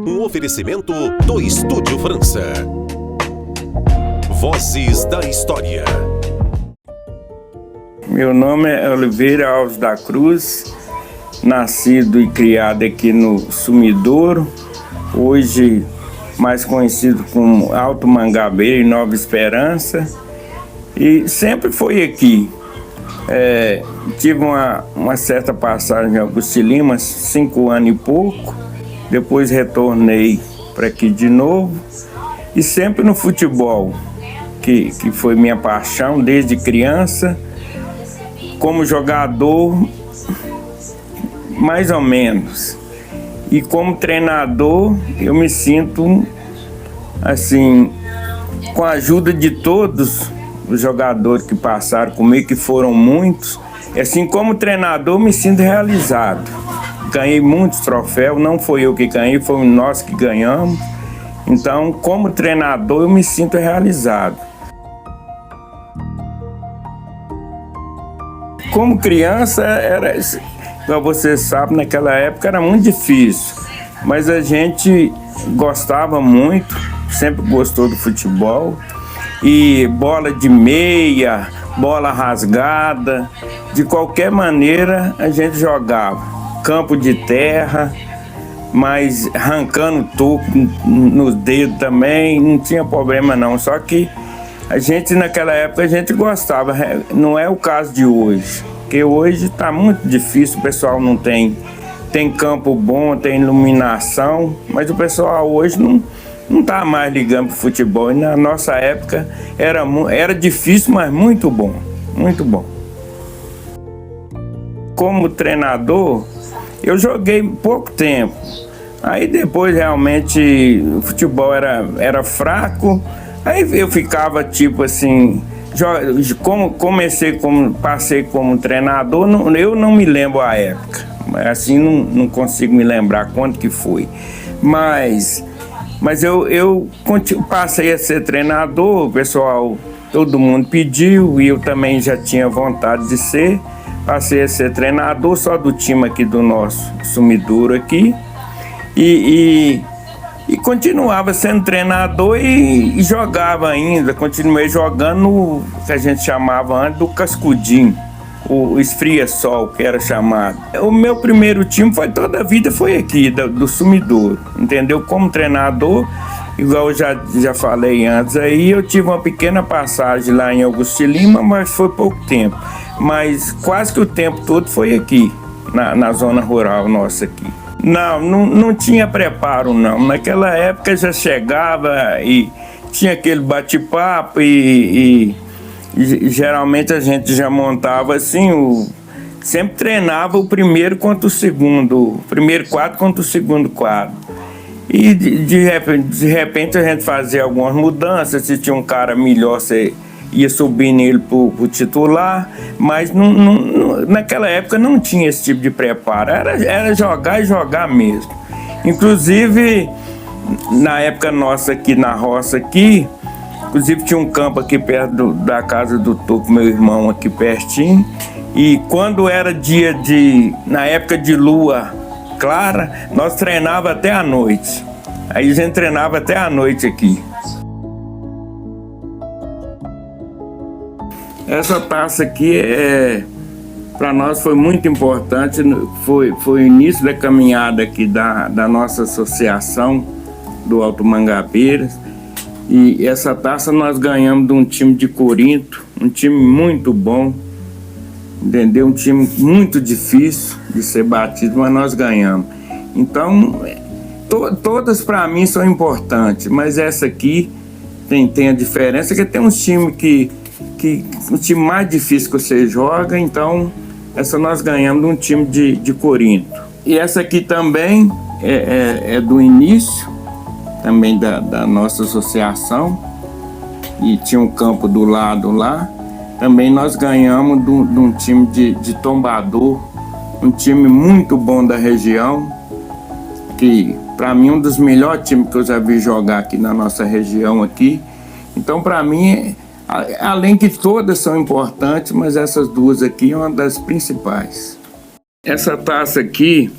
Um oferecimento do Estúdio França. Vozes da História. Meu nome é Oliveira Alves da Cruz, nascido e criado aqui no Sumidouro, hoje mais conhecido como Alto Mangabeira e Nova Esperança, e sempre foi aqui. Tive uma certa passagem em Augusto Lima, 5 anos e pouco, depois retornei para aqui de novo, e sempre no futebol, que foi minha paixão desde criança. Como jogador, mais ou menos, e como treinador eu me sinto assim, com a ajuda de todos os jogadores que passaram comigo, que foram muitos, assim, como treinador me sinto realizado. Ganhei muitos troféus, não foi eu que ganhei, foi nós que ganhamos. Então, como treinador eu me sinto realizado. Como criança, como você sabe, naquela época era muito difícil, mas a gente gostava muito, sempre gostou do futebol, e bola de meia, bola rasgada, de qualquer maneira a gente jogava. Campo de terra, mas arrancando toco nos dedos também, não tinha problema não, só que a gente naquela época a gente gostava, não é o caso de hoje, porque hoje está muito difícil, o pessoal não tem campo bom, tem iluminação, mas o pessoal hoje não está mais ligando para o futebol, e na nossa época era difícil, mas muito bom, muito bom. Como treinador, eu joguei pouco tempo, aí depois realmente o futebol era fraco. Aí eu ficava tipo assim, passei como treinador, eu não me lembro a época, assim não consigo me lembrar quanto que foi, mas eu passei a ser treinador, o pessoal, todo mundo pediu e eu também já tinha vontade de ser, passei a ser treinador só do time aqui do nosso Sumidouro aqui, e continuava sendo treinador e jogava ainda, continuei jogando o que a gente chamava antes do cascudinho, o esfria-sol, que era chamado. O meu primeiro time toda a vida foi aqui, do Sumidouro, entendeu? Como treinador, igual eu já falei antes, aí eu tive uma pequena passagem lá em Augusto Lima, mas foi pouco tempo. Mas quase que o tempo todo foi aqui, na zona rural nossa aqui. Não tinha preparo não, naquela época já chegava e tinha aquele bate-papo e geralmente a gente já montava assim, sempre treinava o primeiro contra o segundo, o primeiro quadro contra o segundo quadro. E de repente a gente fazia algumas mudanças, se tinha um cara melhor você ia subindo ele pro titular, mas naquela época não tinha esse tipo de preparo, era jogar e jogar mesmo. Inclusive, na época nossa aqui na roça aqui, inclusive tinha um campo aqui perto da casa do Toco, meu irmão, aqui pertinho, e quando era na época de lua clara, nós treinava até a noite. Aí a gente treinava até a noite aqui. Essa taça aqui para nós foi muito importante, foi o início da caminhada aqui da nossa associação do Alto Mangabeira, e essa taça nós ganhamos de um time de Corinto, um time muito bom, entendeu? Um time muito difícil de ser batido, mas nós ganhamos. Então, todas para mim são importantes, mas essa aqui tem a diferença, que tem uns times que o time mais difícil que você joga, então essa nós ganhamos de um time de Corinto. E essa aqui também é do início, também da nossa associação, e tinha um campo do lado lá, também nós ganhamos de um time de Tombador, um time muito bom da região, que para mim um dos melhores times que eu já vi jogar aqui na nossa região aqui. Então para mim além que todas são importantes, mas essas duas aqui é uma das principais. Essa taça aqui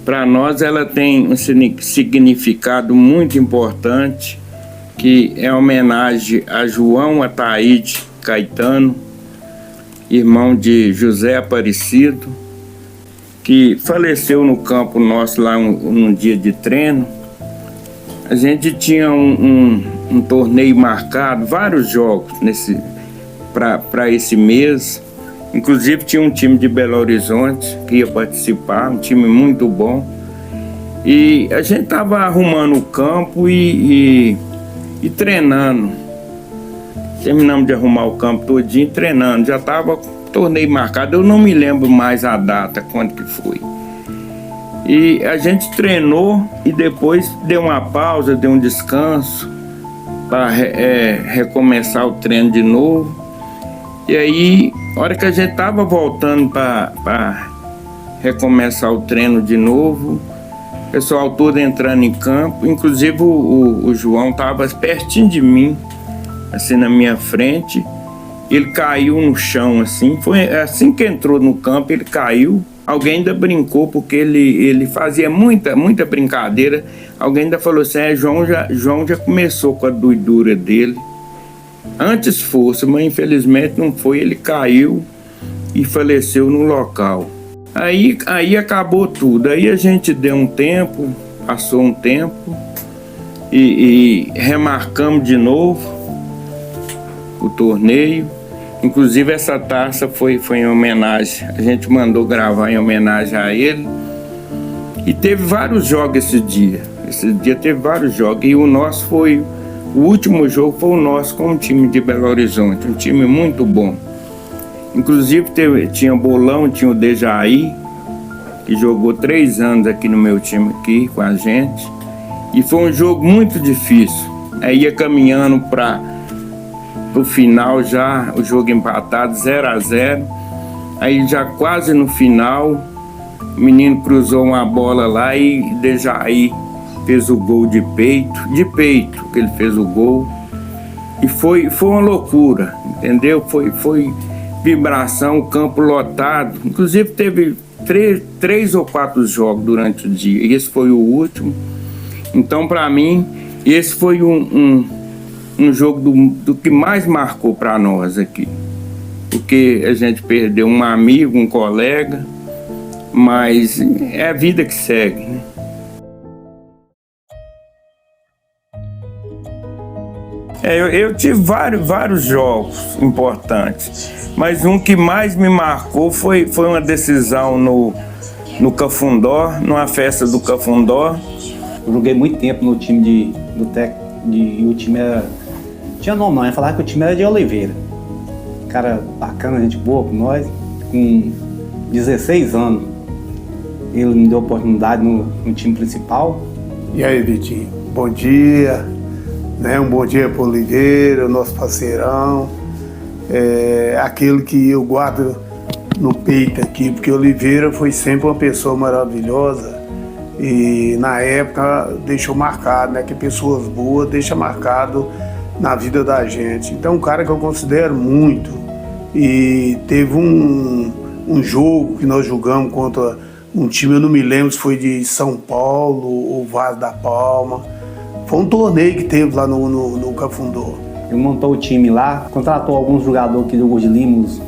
Para nós ela tem um significado muito importante, que é homenagem a João Ataíde Caetano, irmão de José Aparecido, que faleceu no campo nosso lá num dia de treino. A gente tinha um torneio marcado, vários jogos para esse mês. Inclusive tinha um time de Belo Horizonte que ia participar, um time muito bom. E a gente estava arrumando o campo e treinando. Terminamos de arrumar o campo todinho, treinando. Já estava torneio marcado, eu não me lembro mais a data, quando que foi. E a gente treinou e depois deu uma pausa, deu um descanso para recomeçar o treino de novo. E aí, a hora que a gente estava voltando para recomeçar o treino de novo, o pessoal todo entrando em campo, inclusive o João estava pertinho de mim, assim na minha frente. Ele caiu no chão, assim, foi assim que entrou no campo, ele caiu. Alguém ainda brincou, porque ele fazia muita brincadeira. Alguém ainda falou assim, João já começou com a doidura dele. Antes fosse, mas infelizmente não foi, ele caiu e faleceu no local. Aí acabou tudo, aí a gente deu um tempo, passou um tempo e remarcamos de novo o torneio. Inclusive essa taça foi em homenagem, a gente mandou gravar em homenagem a ele. E teve vários jogos esse dia teve vários jogos, e o último jogo foi o nosso com o time de Belo Horizonte, um time muito bom. Inclusive tinha o Bolão, tinha o Dejaí, que jogou 3 anos aqui no meu time aqui com a gente. E foi um jogo muito difícil. Aí ia caminhando para o final já, o jogo empatado, 0-0. Aí já quase no final, o menino cruzou uma bola lá e Dejaí fez o gol de peito que ele fez o gol. E foi uma loucura, entendeu? Foi vibração, o campo lotado. Inclusive teve 3 ou 4 jogos durante o dia. E esse foi o último. Então, para mim, esse foi um jogo do que mais marcou para nós aqui. Porque a gente perdeu um amigo, um colega, mas é a vida que segue, né? Eu tive vários jogos importantes, mas um que mais me marcou foi uma decisão no Cafundó, numa festa do Cafundó. Eu joguei muito tempo no time e o time era... Tinha nome não, ia falar que o time era de Oliveira. Cara bacana, gente boa com nós, com 16 anos. Ele me deu oportunidade no time principal. E aí, Vitinho, bom dia. Um bom dia para o Oliveira, o nosso parceirão, aquele que eu guardo no peito aqui, porque o Oliveira foi sempre uma pessoa maravilhosa e na época deixou marcado, né? Que pessoas boas deixam marcado na vida da gente. Então, um cara que eu considero muito, e teve um jogo que nós jogamos contra um time, eu não me lembro se foi de São Paulo ou Vaz da Palma. Foi um torneio que teve lá no Cafundó. Ele montou o time lá, contratou alguns jogadores que jogou de Limos,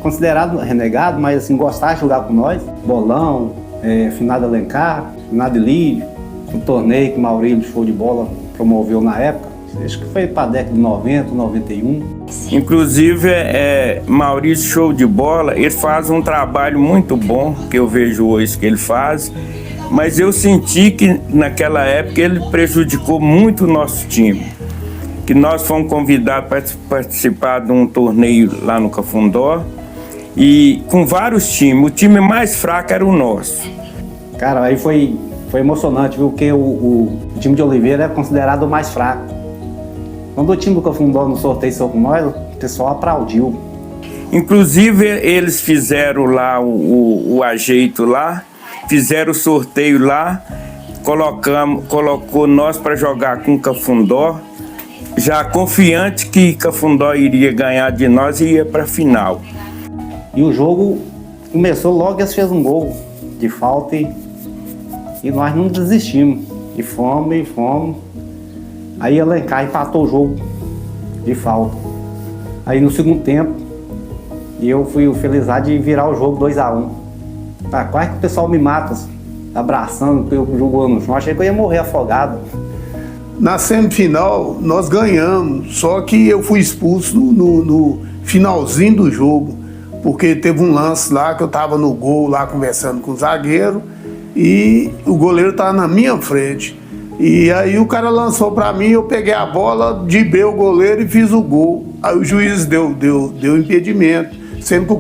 considerado renegado, mas assim, gostava de jogar com nós. Bolão, Finado Alencar, Finado Lídio, um torneio que o Maurílio de Show de Bola promoveu na época. Acho que foi para a década de 90, 91. Inclusive, Maurício Show de Bola, ele faz um trabalho muito bom, que eu vejo hoje que ele faz. Mas eu senti que naquela época ele prejudicou muito o nosso time. Que nós fomos convidados para participar de um torneio lá no Cafundó. E com vários times, o time mais fraco era o nosso. Cara, aí foi emocionante, viu? Porque o time de Oliveira é considerado o mais fraco. Quando o time do Cafundó no sorteio saiu com nós, o pessoal aplaudiu. Inclusive eles fizeram lá o ajeito lá. Fizeram o sorteio lá, colocou nós para jogar com o Cafundó, já confiante que Cafundó iria ganhar de nós e ia para a final. E o jogo começou logo, eles fez um gol de falta e E nós não desistimos. E fomos. Aí Alencar empatou o jogo de falta. Aí no segundo tempo, eu fui o felizardo de virar o jogo 2-1. Tá, quase que o pessoal me mata, abraçando, eu jogando no chão. Achei que eu ia morrer afogado. Na semifinal, nós ganhamos, só que eu fui expulso no finalzinho do jogo, porque teve um lance lá que eu estava no gol, lá conversando com o zagueiro, e o goleiro estava na minha frente. E aí o cara lançou para mim, eu peguei a bola, driblei o goleiro e fiz o gol. Aí o juiz deu impedimento, sendo que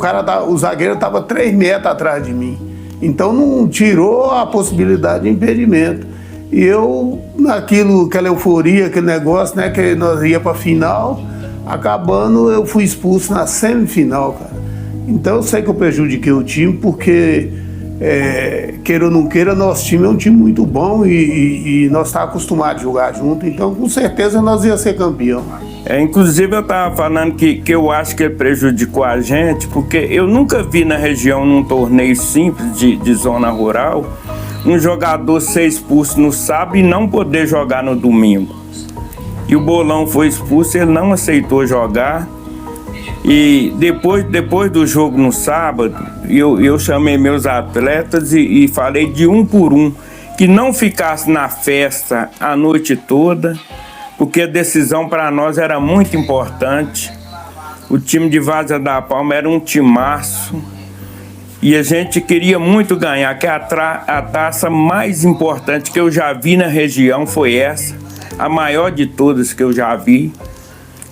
o zagueiro estava 3 metros atrás de mim. Então não tirou a possibilidade de impedimento. E eu, aquela euforia, aquele negócio, né, que nós ia para a final, acabando, eu fui expulso na semifinal, cara. Então eu sei que eu prejudiquei o time, porque, queira ou não queira, nosso time é um time muito bom e nós estávamos acostumados a jogar junto, então com certeza nós ia ser campeão. Inclusive eu estava falando que eu acho que ele prejudicou a gente, porque eu nunca vi na região, num torneio simples de zona rural, um jogador ser expulso no sábado e não poder jogar no domingo. E o Bolão foi expulso, ele não aceitou jogar. E depois do jogo no sábado, eu chamei meus atletas e falei de um por um, que não ficasse na festa a noite toda, porque a decisão para nós era muito importante. O time de Várzea da Palma era um timaço e a gente queria muito ganhar, que a taça mais importante que eu já vi na região foi essa, a maior de todas que eu já vi,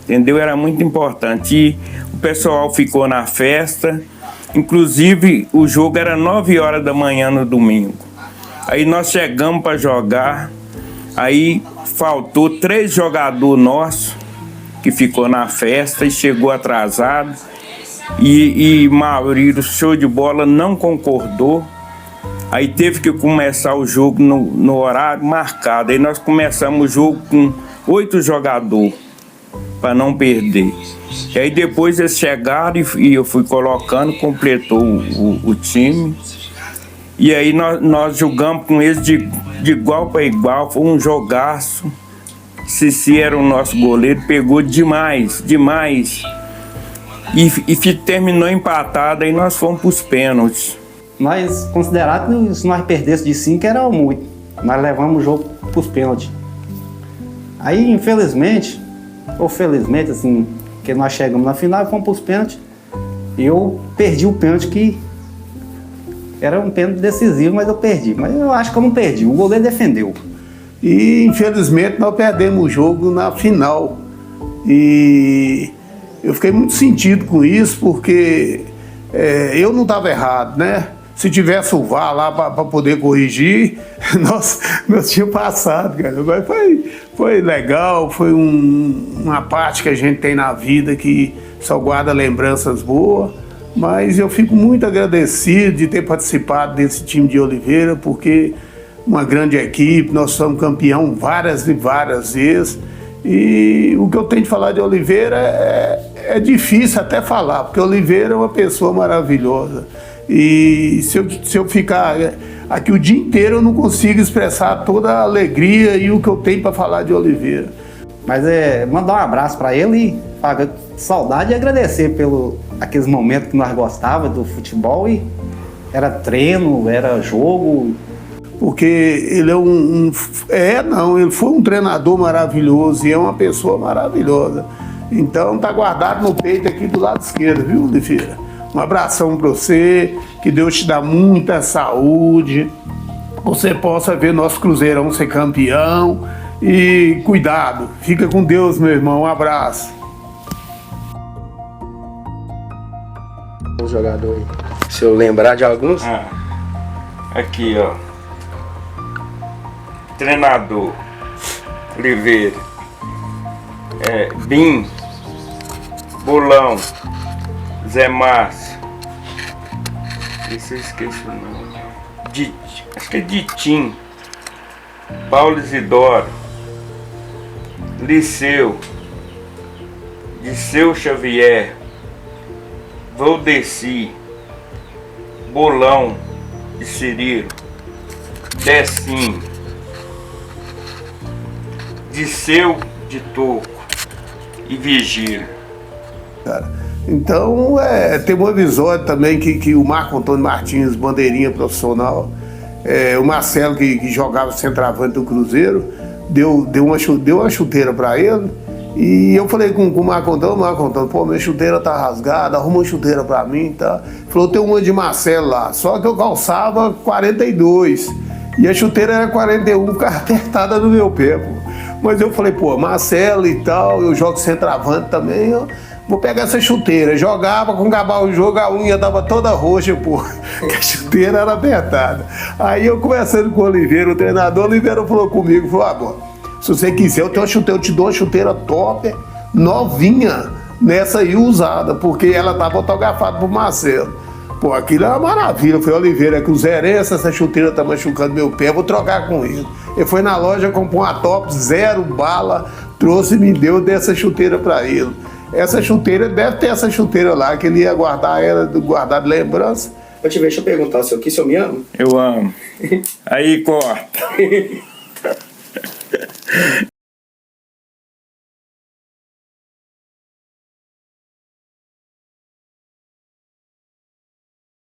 entendeu? Era muito importante e o pessoal ficou na festa, inclusive o jogo era 9 horas da manhã no domingo. Aí nós chegamos para jogar, aí faltou 3 jogadores nossos que ficou na festa e chegou atrasado. E Maurício, show de bola, não concordou. Aí teve que começar o jogo no horário marcado. Aí nós começamos o jogo com 8 jogadores, para não perder. E aí depois eles chegaram e eu fui colocando, completou o time. E aí nós jogamos com eles de igual para igual, foi um jogaço. Cici era o nosso goleiro, pegou demais. E terminou empatado, aí nós fomos para os pênaltis. Nós considerávamos que se nós perdêssemos de 5 era muito. Nós levamos o jogo para os pênaltis. Aí, infelizmente, ou felizmente, assim, que nós chegamos na final e fomos para os pênaltis, eu perdi o pênalti, que era um pênalti decisivo, mas eu perdi. Mas eu acho que eu não perdi, o goleiro defendeu. E, infelizmente, nós perdemos o jogo na final. E eu fiquei muito sentido com isso, porque eu não estava errado, né? Se tivesse o VAR lá para poder corrigir, nós tínhamos passado, cara. Mas foi legal, foi uma parte que a gente tem na vida que só guarda lembranças boas. Mas eu fico muito agradecido de ter participado desse time de Oliveira, porque uma grande equipe, nós somos campeão várias e várias vezes. E o que eu tenho de falar de Oliveira é difícil até falar, porque Oliveira é uma pessoa maravilhosa. E se eu ficar aqui o dia inteiro, eu não consigo expressar toda a alegria e o que eu tenho para falar de Oliveira. Mas mandar um abraço para ele e falar saudade e agradecer aqueles momentos que nós gostávamos do futebol, e era treino, era jogo. Porque ele ele foi um treinador maravilhoso e é uma pessoa maravilhosa. Então tá guardado no peito aqui do lado esquerdo, viu, Oliveira? Um abração para você, que Deus te dá muita saúde, você possa ver nosso Cruzeirão ser campeão e cuidado, fica com Deus, meu irmão, um abraço. Um jogador aí, se eu lembrar de alguns. Aqui, ó. Treinador Oliveira, Bim, Bolão, Zé Márcio, esse eu esqueci o nome, acho que é Ditim, Paulo Isidoro, Disseu Xavier, Valdeci, Bolão e Cirilo. Tessim, Disseu de Toco e Vigília. Cara. Então, tem um episódio também que o Marco Antônio Martins, bandeirinha profissional, o Marcelo, que jogava centroavante do Cruzeiro, deu uma chuteira para ele. E eu falei com o Marco Antônio, pô, minha chuteira tá rasgada, arruma uma chuteira para mim, tá? Falou, tem uma de Marcelo lá, só que eu calçava 42 e a chuteira era 41, ficava apertada no meu pé, pô. Mas eu falei, pô, Marcelo e tal, eu jogo centroavante também, vou pegar essa chuteira. Jogava, com acabar o jogo, a unha tava toda roxa, pô, que a chuteira era apertada. Aí eu conversando com o Oliveira, o treinador, o Oliveira falou comigo, falou, pô, se você quiser, eu te dou uma chuteira top, novinha, nessa aí usada, porque ela tava autografada pro Marcelo. Pô, aquilo é uma maravilha. Eu falei, Oliveira, é cruzeirense, essa chuteira tá machucando meu pé, eu vou trocar com ele. Ele foi na loja, comprou uma top, 0 bala, trouxe e me deu dessa chuteira pra ele. Essa chuteira, deve ter essa chuteira lá, que ele ia guardar ela, guardar de lembrança. Deixa eu perguntar, o senhor me ama? Eu amo. Aí corta.